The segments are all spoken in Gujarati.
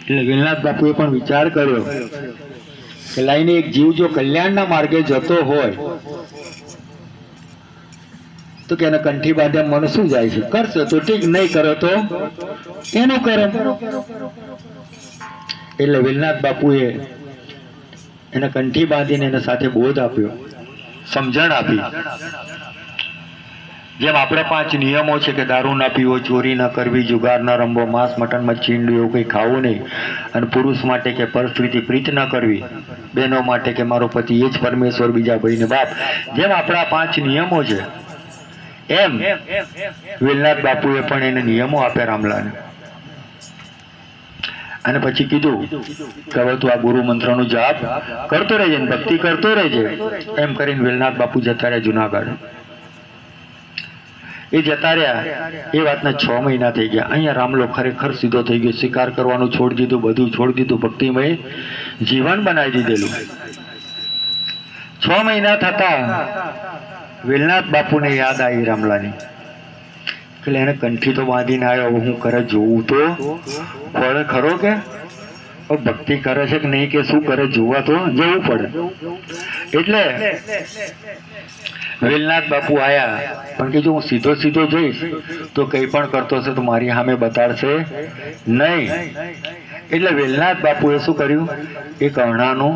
એટલે વેલનાથ બાપુએ પણ વિચાર કર્યો કે લાઈને એક જીવ જો કલ્યાણના માર્ગે જતો હોય તો કે એને કંઠી બાંધ્યા મને શું જાય છે, કરશે તો ઠીક, નહીં કરો તો એનું કરે. એટલે વેલનાથ બાપુએ એને કંઠી બાંધીને એના સાથે બોધ આપ્યો, સમજણ આપી. જેમ આપણે 5 નિયમો છે કે દારૂ ના પીવો, ચોરી ના કરવી, જુગાર ના રમવો, માંસ મટન મચ્છીંડું એવું કંઈ ખાવું નહીં, અને પુરુષ માટે કે પરસ્ત્રીથી પ્રીત ન કરવી, બહેનો માટે કે મારો પતિ એ જ પરમેશ્વર, બીજા ભાઈને બાપ, જેમ આપણા 5 નિયમો છે એમ વેલનાથ બાપુએ પણ એને નિયમો આપ્યા રામલાને. અને પછી કીધું કે હવે તું આ ગુરુ મંત્રનો જાપ કરતો રહેજે, ભક્તિ કરતો રહેજે. એમ કરીને વેલનાથ બાપુ જતા રહ્યા જુનાગઢ. એ જતા રહ્યા એ વાતના 6 મહિના થઈ ગયા. અહીંયા રામલો ખરેખર સીધો થઈ ગયો, શિકાર કરવાનું છોડી દીધું, બધું છોડી દીધું, ભક્તિમય જીવન બનાવી દીધેલું. 6 મહિના થતા વેલનાથ બાપુને યાદ આવી રામલાની. એટલે એને કંઠી તો બાંધીને આવ્યો, હવે હું કરે જોવું તો પડે ખરો, કે ભક્તિ કરે છે કે નહીં કે શું કરે જોવા તો જવું પડે. એટલે વેલનાથ બાપુ આયા, પણ કે જો હું સીધો સીધો જઈશ તો કંઈ પણ કરતો હશે તો મારી સામે બતાડશે નહીં. એટલે વેલનાથ બાપુએ શું કર્યું, એક હરણાનું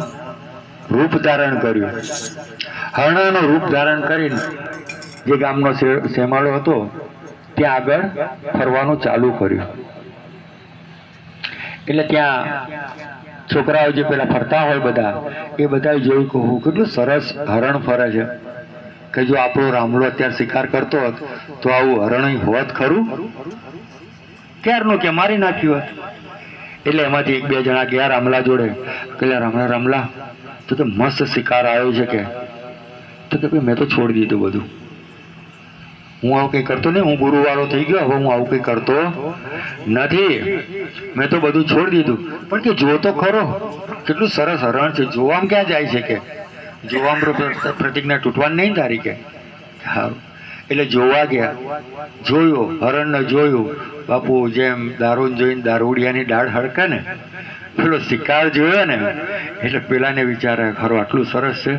રૂપ ધારણ કર્યું. હરણાનું રૂપ ધારણ કરીને જે ગામનો શેમાળો હતો ત્યાં આગળ ફરવાનું ચાલુ કર્યું. એટલે ત્યાં છોકરાઓ જે પેલા ફરતા હોય બધા, એ બધા જોયું કે કેટલું સરસ હરણ ફરે છે, કે જો આપણો રામલો અત્યારે શિકાર કરતો હોત તો આવું હરણ હોત ખરું, ક્યારનું કે મારી નાખ્યું હોત. એટલે એમાંથી 1-2 જણા ગયા રામલા જોડે, કે રામલા તો મસ્ત શિકાર આવ્યો છે, કે તો કે મેં તો છોડી દીધું બધું, હું આવું કંઈ કરતો નહીં, હું ગુરુવાળો થઈ ગયો, હવે હું આવું કંઈ કરતો નથી, મેં તો બધું છોડી દીધું. પણ કે જો તો ખરો કેટલું સરસ હરણ છે, જોવામાં ક્યાં જાય છે, કે જોવામાં પ્રતિજ્ઞા તૂટવાની નહીં તારી, કે સારું. એટલે જોવા ગયા, જોયો હરણને જોયું. બાપુ જેમ દારૂ જોઈને દારૂડિયાની દાઢ હડકે ને, પેલો શિકાર જોયો ને એટલે પેલાને વિચારે ખરો આટલું સરસ છે,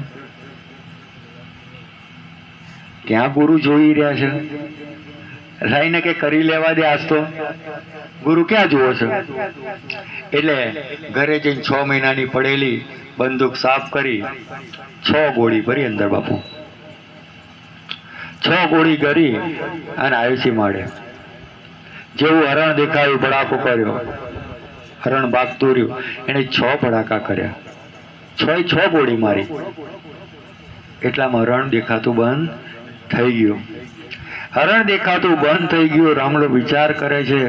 ક્યાં ગુરુ જોઈ રહ્યા છે, લાઈને કે કરી લેવા દે, આજ તો ગુરુ ક્યાં જુઓ છે. એટલે ઘરે જઈને 6 મહિનાની પડેલી બંદૂક સાફ કરી 6 ગોળી ભરી અંદર બાપુ, 6 ગોળી કરી અને આયુષી માડે. જેવું હરણ દેખાયું ભડાકો કર્યો, હરણ ભાગતું રહ્યું, એને 6 ભડાકા કર્યા, 6 ગોળી મારી. એટલામાં હરણ દેખાતું બંધ થઈ ગયું. હરણ દેખાતું બંધ થઈ ગયું. રામલો વિચાર કરે છે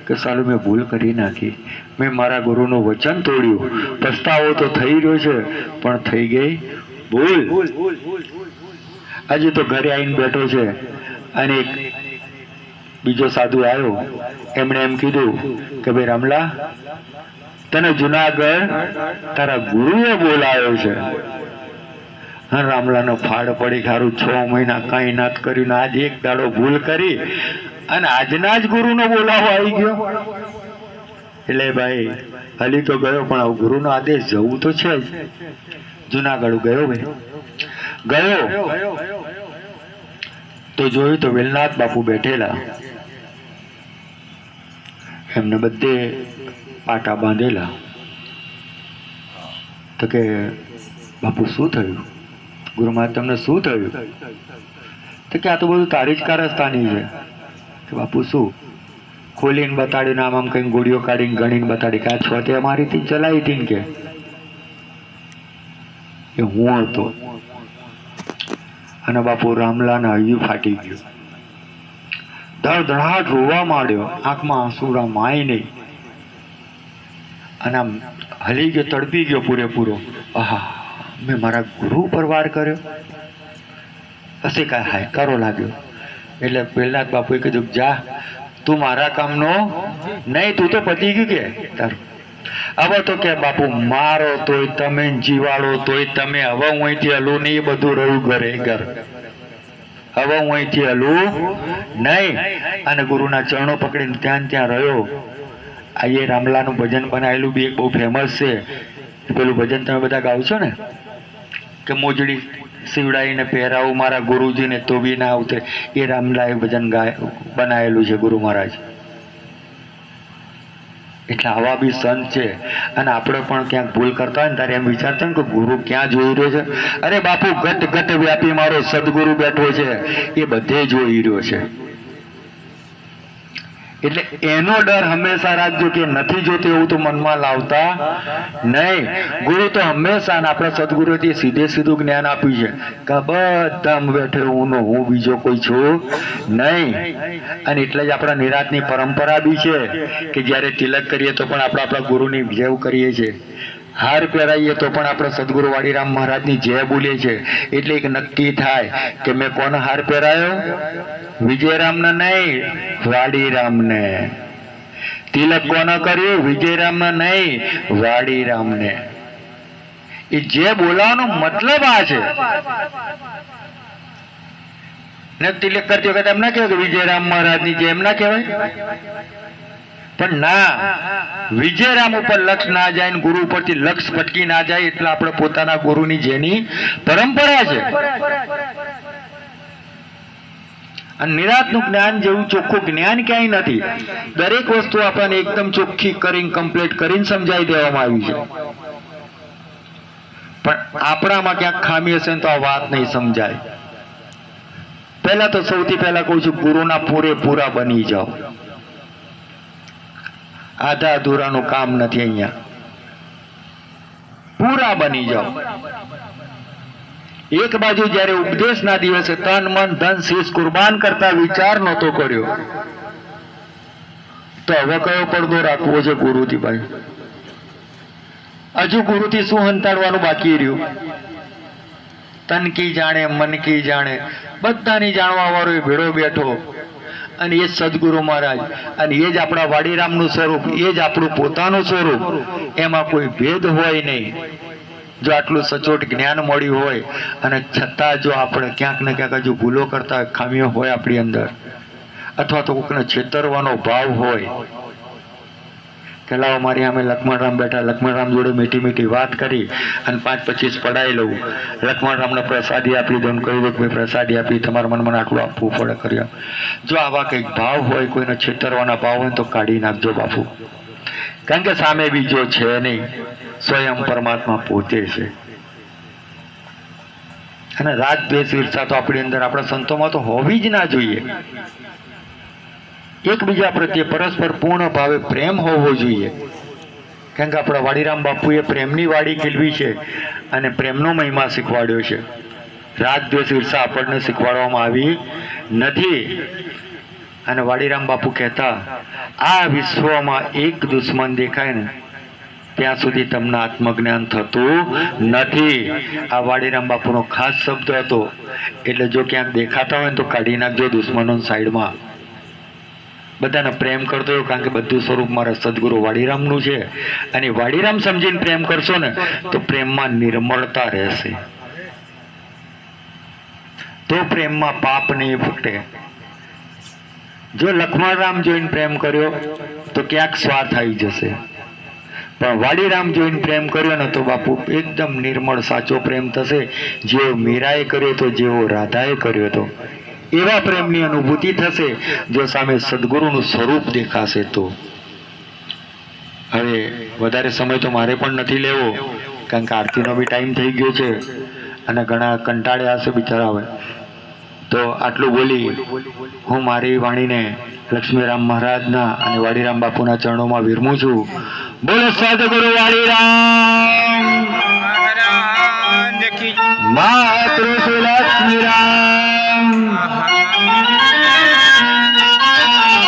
કે સાલું મેં ભૂલ કરી નાખી, મેં મારા ગુરુનું વચન તોડ્યું, પસ્તાવો તો થઈ રહ્યો છે પણ થઈ ગઈ ભૂલ. હજી તો ઘરે આવીને બેઠો છે અને એક બીજો સાધુ આવ્યો, એમણે એમ કીધું કે ભાઈ રામલા, તને જુનાગઢ તારા ગુરુએ બોલાયો છે. હા, રામલાનો ફાડ પડી, ખારું 6 મહિના કઈ નાત કર્યું, આજે એક દાડો ભૂલ કરી અને આજના જ ગુરુનો બોલાવો આવી ગયો. એટલે ભાઈ હલી તો ગયો, પણ આવું ગુરુનો આદેશ જવું તો છે જ. જુનાગઢ ગયો, ભાઈ ગયો તો જોયું તો વેલનાથ બાપુ બેઠેલા, એમને બધે પાટા બાંધેલા. તો કે બાપુ શું થયું, ગુરુ મહારાજ તમને શું થયું? તો કે આ તો બધું તારી જ કારસ્તાની છે. કે બાપુ શું? ખોલીને બતાડ્યું, આમ આમ કઈ ગોળીઓ કાઢીને ગણીને બતાડી કે આ 6 તે અમારીથી ચલાવી હતી ને, કે હું હતો. અને બાપુ રામલાના હૈયું ફાટી ગયું, ધડધડાટ રોવા માંડ્યો, આંખમાં આંસુ માય નહીં, અને આમ હલી ગયો, તડપી ગયો પૂરેપૂરો. આહા, મેં મારા ગુરુ પર વાર કર્યો, પછી કાંઈ હાયકારો લાગ્યો. એટલે વેલનાથ બાપુએ કીધું, જા તું મારા કામનો નહીં, તું તો પતી ગયું કે તારું. હવે તો કે બાપુ મારો તોય તમે, જીવાડો તોય તમે, હવે હું અહીંથી હલું નહીં, એ બધું રહ્યું ઘરે ઘર, હવે હું અહીંથી હલું નહીં. અને ગુરુના ચરણો પકડીને ત્યાં રહ્યો. આજે રામલાનું ભજન બનાવેલું બી એક બહુ ફેમસ છે. પેલું ભજન તમે બધા ગાવ છો ને કે મોજડી સીવડાવીને પહેરાવું મારા ગુરુજીને તો બી ના આવતે, એ રામલાએ ભજન બનાવેલું છે ગુરુ મહારાજ. એટલે આવા બી સંત છે. અને આપણે પણ ક્યાંક ભૂલ કરતા હોય ને ત્યારે એમ વિચારતા ને કે ગુરુ ક્યાં જોઈ રહ્યો છે? અરે બાપુ, ગટ ગટ વ્યાપી મારો સદગુરુ બેઠો છે, એ બધે જોઈ રહ્યો છે. એટલે એનો ડર હંમેશા રાખજો કે નથી જોતો એવું તો મનમાં લાવતા નહીં. ગુરુ તો હંમેશા આપણા સદગુરુથી સીધું જ્ઞાન આપ્યું છે કે બધા બેઠે હું બીજો કોઈ છું નહીં. અને એટલે જ આપણા નિરાતની પરંપરા બી છે કે જ્યારે તિલક કરીએ તો પણ આપણા ગુરુની જેવ કરીએ છીએ. હાર પહેરાઈએ તો પણ આપણે સદગુરુ વાડીરામ મહારાજની જય બોલીએ છીએ. એટલે એક નક્કી થાય કે મેં કોનો હાર પહેરાયો? વિજયરામને નહીં, વાડીરામને. તિલક કોને કર્યું? વિજયરામને નહીં, વાડીરામને. એ જે બોલાવાનો મતલબ આ છે ને. તિલક કરતી વખતે એમ ના કહેવાય કે વિજયરામ મહારાજની જય, એમ ના કહેવાય. પણ ના, વિજયરામ ઉપર લક્ષ ના જાય ને ગુરુ ઉપરથી લક્ષ ભટકી ના જાય. એટલે આપણે પોતાના ગુરુની જેની પરંપરા છે. અને નિરાતનું જ્ઞાન જેવું ચોખ્ખું જ્ઞાન ક્યાંય નથી. દરેક વસ્તુ આપણને એકદમ ચોખ્ખી કરીને કમ્પ્લીટ કરીને સમજાવી દેવામાં આવી છે. પણ આપણામાં ક્યાંક ખામી હશે ને તો આ વાત નહીં સમજાય. પહેલા તો સૌથી પહેલા કહું છું, ગુરુના પૂરેપૂરા બની જાઓ. આધા અધૂરાનું કામ નથી અહીંયા. પૂરા બની જાઓ. એક બાજુ જ્યારે ઉપદેશના દિવસે તન મન ધન શીશ કુરબાન કરતા વિચાર નહોતો કર્યો, તો હવે કયો પડદો રાખવો છે ગુરુથી? ભાઈ, હજુ ગુરુથી શું હંતાડવાનું બાકી રહ્યું? તન કી જાણે મન કી જાણે બધાની જાણવા વાળો એ ભેળો બેઠો. અને એ જ સદગુરુ મહારાજ, અને એ જ આપણા વાડીરામનું સ્વરૂપ, એ જ આપણું પોતાનું સ્વરૂપ. એમાં કોઈ ભેદ હોય નહીં. જો આટલું સચોટ જ્ઞાન મળ્યું હોય અને છતાં જો આપણે ક્યાંક ને ક્યાંક હજુ ભૂલો કરતા ખામીઓ હોય આપણી અંદર, અથવા તો કોઈકને છેતરવાનો ભાવ હોય કે લાવો મારી સામે લક્ષ્મણરામ બેઠા, લક્ષ્મણરામ જોડે મીઠી મીઠી વાત કરી અને 5-25 પડાઈ લઉં, લક્ષ્મણરામને પ્રસાદી આપી દઉં, કહી દઉં કે પ્રસાદી આપી, તમારા મનમાં આટલું આપવું પડે કર્યા. જો આવા કંઈક ભાવ હોય, કોઈને છેતરવાના ભાવ હોય તો કાઢી નાખજો બાપુ. કારણ કે સામે બીજો છે નહીં, સ્વયં પરમાત્મા પોતે છે. અને રાગ દ્વેષ ઈર્ષા તો આપણી અંદર, આપણા સંતોમાં તો હોવી જ ના જોઈએ. એકબીજા પ્રત્યે પરસ્પર પૂર્ણ ભાવે પ્રેમ હોવો જોઈએ. કારણ કે આપણા વાડીરામ બાપુએ પ્રેમની વાડી ખીલવી છે અને પ્રેમનો મહિમા શીખવાડ્યો છે. રાગ દ્વેષ ઈર્ષા આપણને શીખવાડવામાં આવી નથી. અને વાડીરામ બાપુ કહેતા, આ વિશ્વમાં એક દુશ્મન દેખાય ને ત્યાં સુધી તમને આત્મજ્ઞાન થતું નથી. આ વાડીરામ બાપુનો ખાસ શબ્દ હતો. એટલે જો ક્યાંક દેખાતા હોય ને તો કાઢી નાખજો દુશ્મનો સાઈડમાં. બધાને પ્રેમ કરતો હોય, કારણ કે બધું સ્વરૂપ મારા સદગુરુ વાડીરામનું છે. અને વાડીરામ સમજીને પ્રેમ કરશો ને તો પ્રેમમાં નિર્મળતા રહેશે. તો પ્રેમમાં પાપ નહીં ફૂટે. જો લક્ષ્મણરામ જોઈને પ્રેમ કર્યો તો ક્યાંક સ્વાર્થ આવી જશે. પણ વાડીરામ જોઈને પ્રેમ કર્યો ને તો બાપુ એકદમ નિર્મળ સાચો પ્રેમ થશે. જેવો મીરાએ કર્યો તો, જેવો રાધાએ કર્યો તો, એવા પ્રેમની અનુભૂતિ થશે જો સામે સદગુરુનું સ્વરૂપ દેખાશે તો. હવે વધારે સમય તો મારે પણ નથી લેવો, કારણ કે આરતીનો બી ટાઈમ થઈ ગયો છે અને ઘણા કંટાળ્યા હશે બિચારા. હવે તો આટલું બોલી હું મારી વાણીને લક્ષ્મીરામ મહારાજના અને વાડીરામ બાપુના ચરણોમાં વિરમું છું. બોલો સદગુરુ વાડીરામ મહારાજ કી જય. માતૃ શ્રી લક્ષ્મીરામ